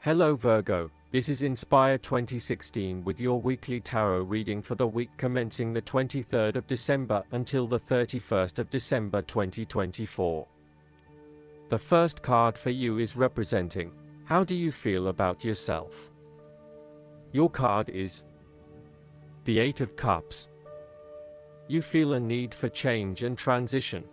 Hello Virgo, this is Inspire 2016 with your weekly tarot reading for the week commencing the 23rd of December until the 31st of December 2024. The first card for you is representing, how do you feel about yourself? Your card is the Eight of Cups. You feel a need for change and transition.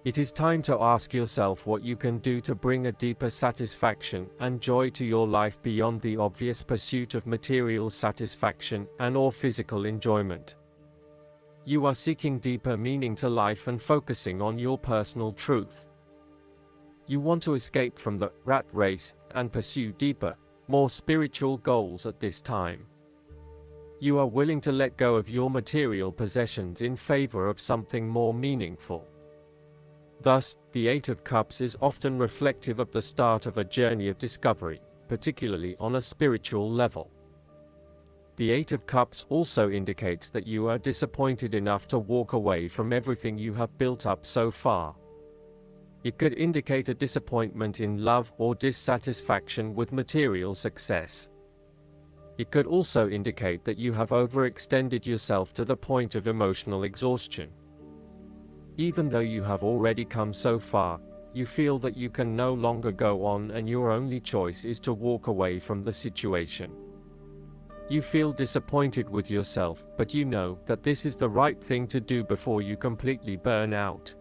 It is time to ask yourself what you can do to bring a deeper satisfaction and joy to your life beyond the obvious pursuit of material satisfaction and/or physical enjoyment. You are seeking deeper meaning to life and focusing on your personal truth. You want to escape from the rat race and pursue deeper, more spiritual goals at this time. You are willing to let go of your material possessions in favor of something more meaningful. Thus, the Eight of Cups is often reflective of the start of a journey of discovery, particularly on a spiritual level. The Eight of Cups also indicates that you are disappointed enough to walk away from everything you have built up so far. It could indicate a disappointment in love or dissatisfaction with material success. It could also indicate that you have overextended yourself to the point of emotional exhaustion. Even though you have already come so far, you feel that you can no longer go on and your only choice is to walk away from the situation. You feel disappointed with yourself, but you know that this is the right thing to do before you completely burn out.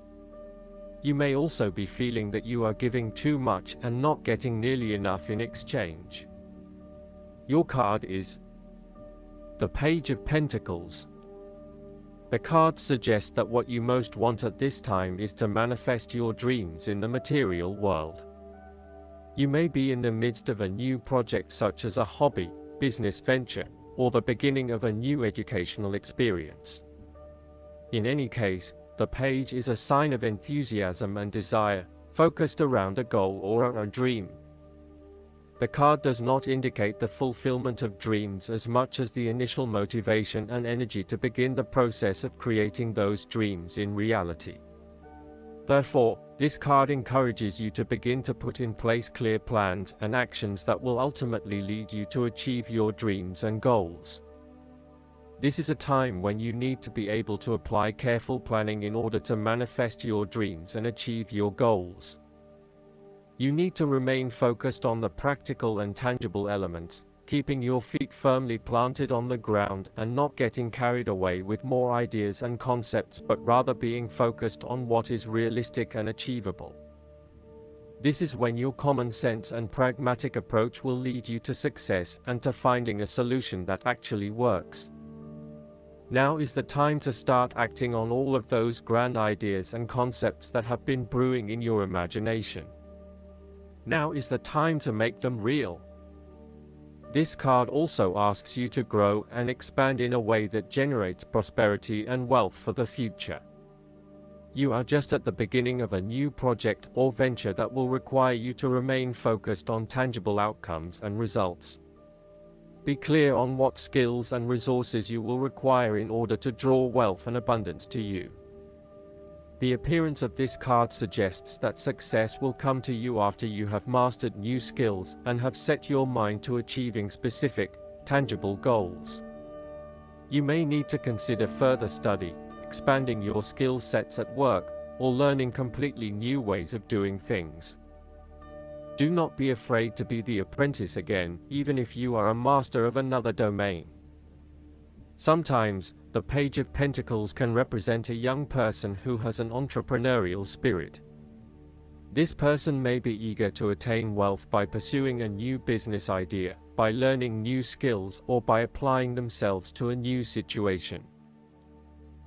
You may also be feeling that you are giving too much and not getting nearly enough in exchange. Your card is the Page of Pentacles. The cards suggest that what you most want at this time is to manifest your dreams in the material world. You may be in the midst of a new project such as a hobby, business venture, or the beginning of a new educational experience. In any case, the page is a sign of enthusiasm and desire, focused around a goal or a dream. The card does not indicate the fulfillment of dreams as much as the initial motivation and energy to begin the process of creating those dreams in reality. Therefore, this card encourages you to begin to put in place clear plans and actions that will ultimately lead you to achieve your dreams and goals. This is a time when you need to be able to apply careful planning in order to manifest your dreams and achieve your goals. You need to remain focused on the practical and tangible elements, keeping your feet firmly planted on the ground and not getting carried away with more ideas and concepts, but rather being focused on what is realistic and achievable. This is when your common sense and pragmatic approach will lead you to success and to finding a solution that actually works. Now is the time to start acting on all of those grand ideas and concepts that have been brewing in your imagination. Now is the time to make them real. This card also asks you to grow and expand in a way that generates prosperity and wealth for the future. You are just at the beginning of a new project or venture that will require you to remain focused on tangible outcomes and results. Be clear on what skills and resources you will require in order to draw wealth and abundance to you. The appearance of this card suggests that success will come to you after you have mastered new skills and have set your mind to achieving specific, tangible goals. You may need to consider further study, expanding your skill sets at work, or learning completely new ways of doing things. Do not be afraid to be the apprentice again, even if you are a master of another domain. Sometimes, the Page of Pentacles can represent a young person who has an entrepreneurial spirit. This person may be eager to attain wealth by pursuing a new business idea, by learning new skills, or by applying themselves to a new situation.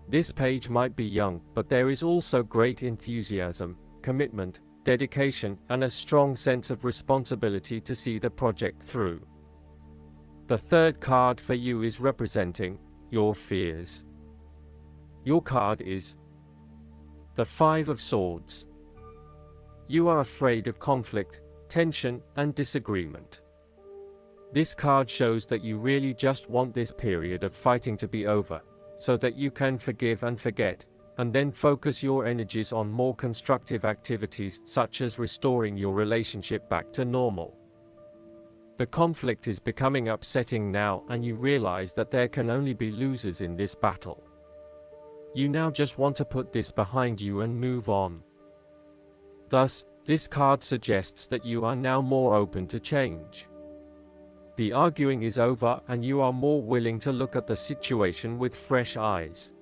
This page might be young, but there is also great enthusiasm, commitment, dedication, and a strong sense of responsibility to see the project through. The third card for you is representing your fears. Your card is the Five of Swords. You are afraid of conflict, tension, and disagreement. This card shows that you really just want this period of fighting to be over, so that you can forgive and forget, and then focus your energies on more constructive activities such as restoring your relationship back to normal. The conflict is becoming upsetting now, and you realize that there can only be losers in this battle. You now just want to put this behind you and move on. Thus, this card suggests that you are now more open to change. The arguing is over, and you are more willing to look at the situation with fresh eyes.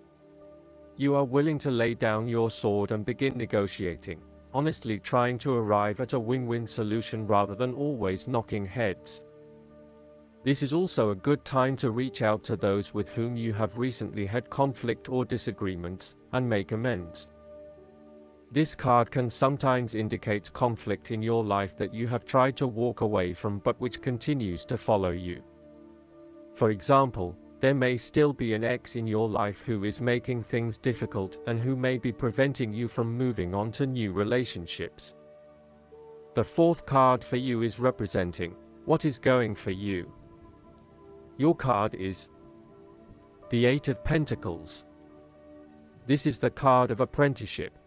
You are willing to lay down your sword and begin negotiating, honestly trying to arrive at a win-win solution rather than always knocking heads. This is also a good time to reach out to those with whom you have recently had conflict or disagreements, and make amends. This card can sometimes indicate conflict in your life that you have tried to walk away from but which continues to follow you. For example, there may still be an ex in your life who is making things difficult and who may be preventing you from moving on to new relationships. The fourth card for you is representing what is going for you. Your card is the Eight of Pentacles. This is the card of apprenticeship.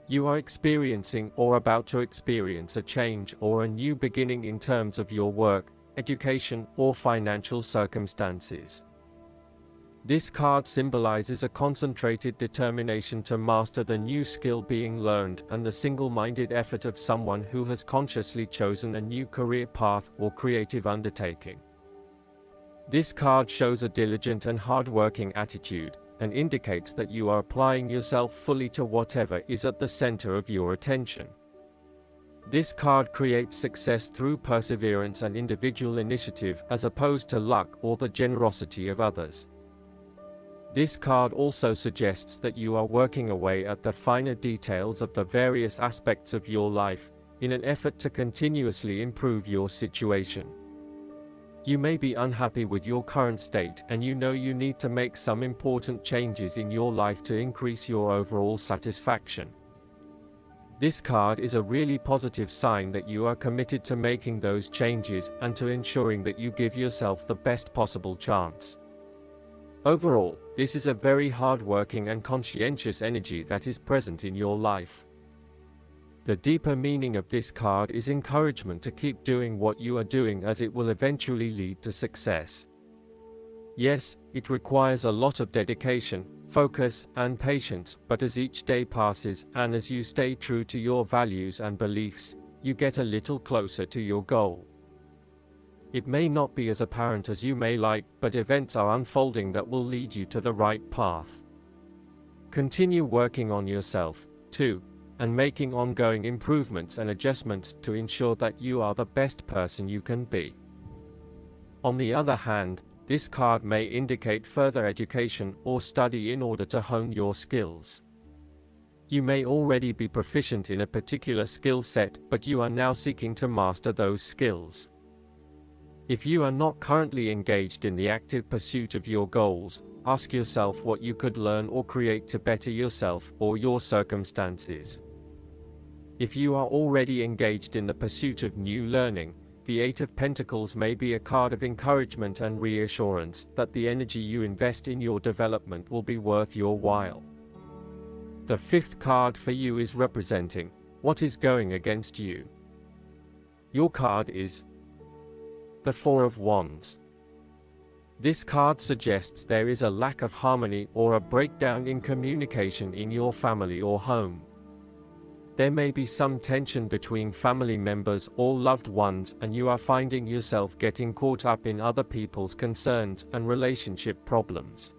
You are experiencing or about to experience a change or a new beginning in terms of your work, education, or financial circumstances. This card symbolizes a concentrated determination to master the new skill being learned and the single-minded effort of someone who has consciously chosen a new career path or creative undertaking. This card shows a diligent and hard-working attitude, and indicates that you are applying yourself fully to whatever is at the center of your attention. This card creates success through perseverance and individual initiative as opposed to luck or the generosity of others. This card also suggests that you are working away at the finer details of the various aspects of your life, in an effort to continuously improve your situation. You may be unhappy with your current state, and you know you need to make some important changes in your life to increase your overall satisfaction. This card is a really positive sign that you are committed to making those changes and to ensuring that you give yourself the best possible chance. Overall, this is a very hard-working and conscientious energy that is present in your life. The deeper meaning of this card is encouragement to keep doing what you are doing, as it will eventually lead to success. Yes, it requires a lot of dedication, focus, and patience, but as each day passes, and as you stay true to your values and beliefs, you get a little closer to your goal. It may not be as apparent as you may like, but events are unfolding that will lead you to the right path. Continue working on yourself, too, and making ongoing improvements and adjustments to ensure that you are the best person you can be. On the other hand, this card may indicate further education or study in order to hone your skills. You may already be proficient in a particular skill set, but you are now seeking to master those skills. If you are not currently engaged in the active pursuit of your goals, ask yourself what you could learn or create to better yourself or your circumstances. If you are already engaged in the pursuit of new learning, the Eight of Pentacles may be a card of encouragement and reassurance that the energy you invest in your development will be worth your while. The fifth card for you is representing what is going against you. Your card is the Four of Wands. This card suggests there is a lack of harmony or a breakdown in communication in your family or home. There may be some tension between family members or loved ones, and you are finding yourself getting caught up in other people's concerns and relationship problems.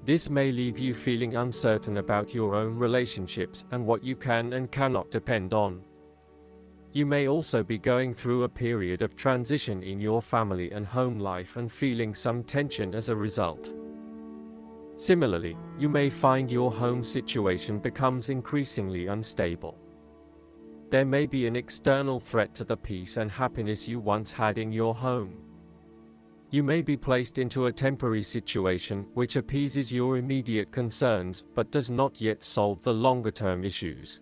This may leave you feeling uncertain about your own relationships and what you can and cannot depend on. You may also be going through a period of transition in your family and home life and feeling some tension as a result. Similarly, you may find your home situation becomes increasingly unstable. There may be an external threat to the peace and happiness you once had in your home. You may be placed into a temporary situation which appeases your immediate concerns but does not yet solve the longer-term issues.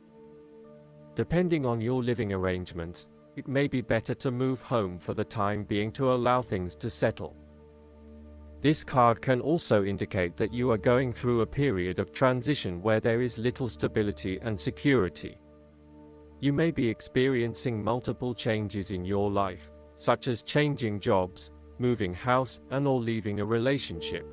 Depending on your living arrangements, it may be better to move home for the time being to allow things to settle. This card can also indicate that you are going through a period of transition where there is little stability and security. You may be experiencing multiple changes in your life, such as changing jobs, moving house, and/or leaving a relationship.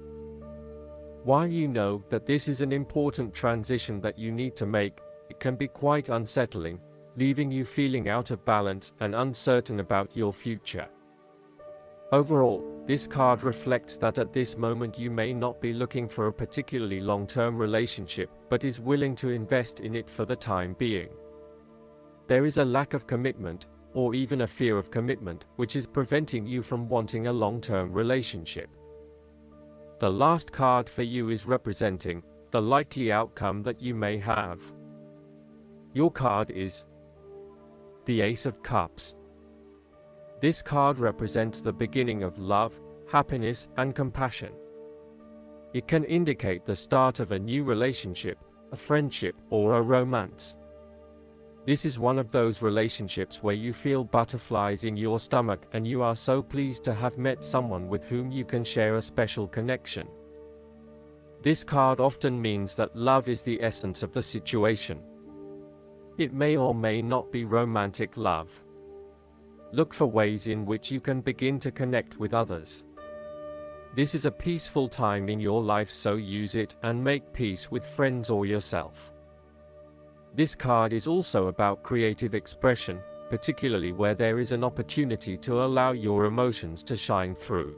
While you know that this is an important transition that you need to make, it can be quite unsettling, leaving you feeling out of balance and uncertain about your future. Overall, this card reflects that at this moment you may not be looking for a particularly long-term relationship, but is willing to invest in it for the time being. There is a lack of commitment, or even a fear of commitment, which is preventing you from wanting a long-term relationship. The last card for you is representing the likely outcome that you may have. Your card is the Ace of Cups. This card represents the beginning of love, happiness, and compassion. It can indicate the start of a new relationship, a friendship, or a romance. This is one of those relationships where you feel butterflies in your stomach and you are so pleased to have met someone with whom you can share a special connection. This card often means that love is the essence of the situation. It may or may not be romantic love. Look for ways in which you can begin to connect with others. This is a peaceful time in your life, so use it and make peace with friends or yourself. This card is also about creative expression, particularly where there is an opportunity to allow your emotions to shine through.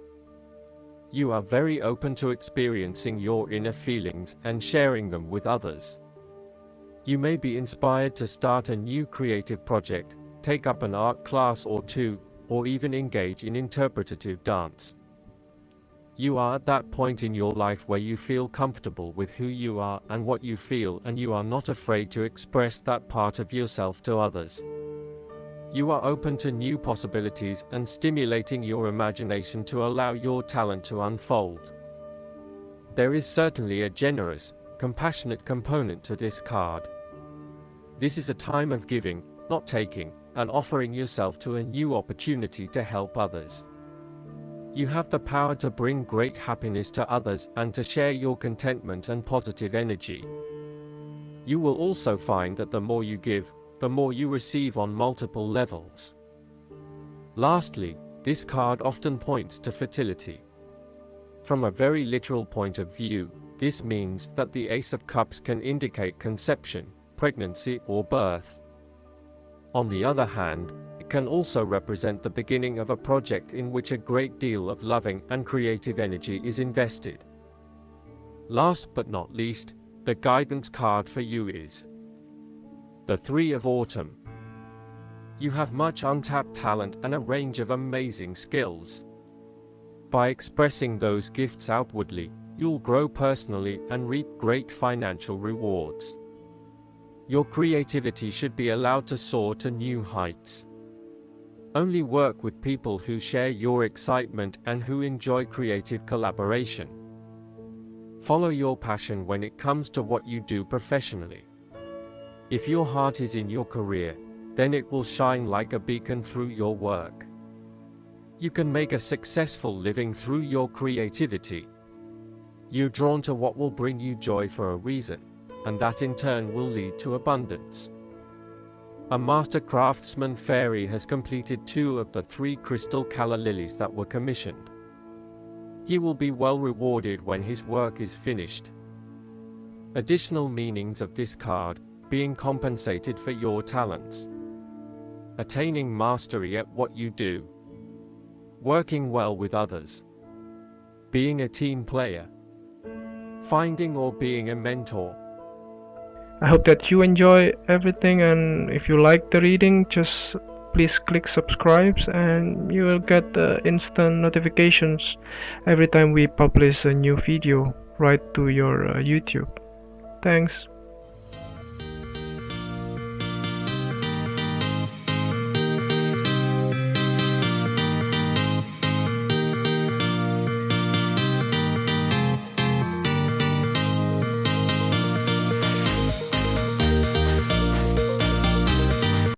You are very open to experiencing your inner feelings and sharing them with others. You may be inspired to start a new creative project, take up an art class or two, or even engage in interpretative dance. You are at that point in your life where you feel comfortable with who you are and what you feel, and you are not afraid to express that part of yourself to others. You are open to new possibilities and stimulating your imagination to allow your talent to unfold. There is certainly a generous, compassionate component to this card. This is a time of giving, not taking, and offering yourself to a new opportunity to help others. You have the power to bring great happiness to others and to share your contentment and positive energy. You will also find that the more you give, the more you receive on multiple levels. Lastly, this card often points to fertility. From a very literal point of view, this means that the Ace of Cups can indicate conception, pregnancy, or birth. On the other hand, it can also represent the beginning of a project in which a great deal of loving and creative energy is invested. Last but not least, the guidance card for you is the Three of Autumn. You have much untapped talent and a range of amazing skills. By expressing those gifts outwardly, you'll grow personally and reap great financial rewards. Your creativity should be allowed to soar to new heights. Only work with people who share your excitement and who enjoy creative collaboration. Follow your passion when it comes to what you do professionally. If your heart is in your career, then it will shine like a beacon through your work. You can make a successful living through your creativity. You're drawn to what will bring you joy for a reason, and that in turn will lead to abundance. A master craftsman fairy has completed 2 of the 3 crystal calla lilies that were commissioned. He will be well rewarded when his work is finished. Additional meanings of this card: being compensated for your talents, attaining mastery at what you do, working well with others, being a team player, finding or being a mentor. I hope that you enjoy everything, and if you like the reading, just please click subscribe and you will get instant notifications every time we publish a new video right to your YouTube. Thanks.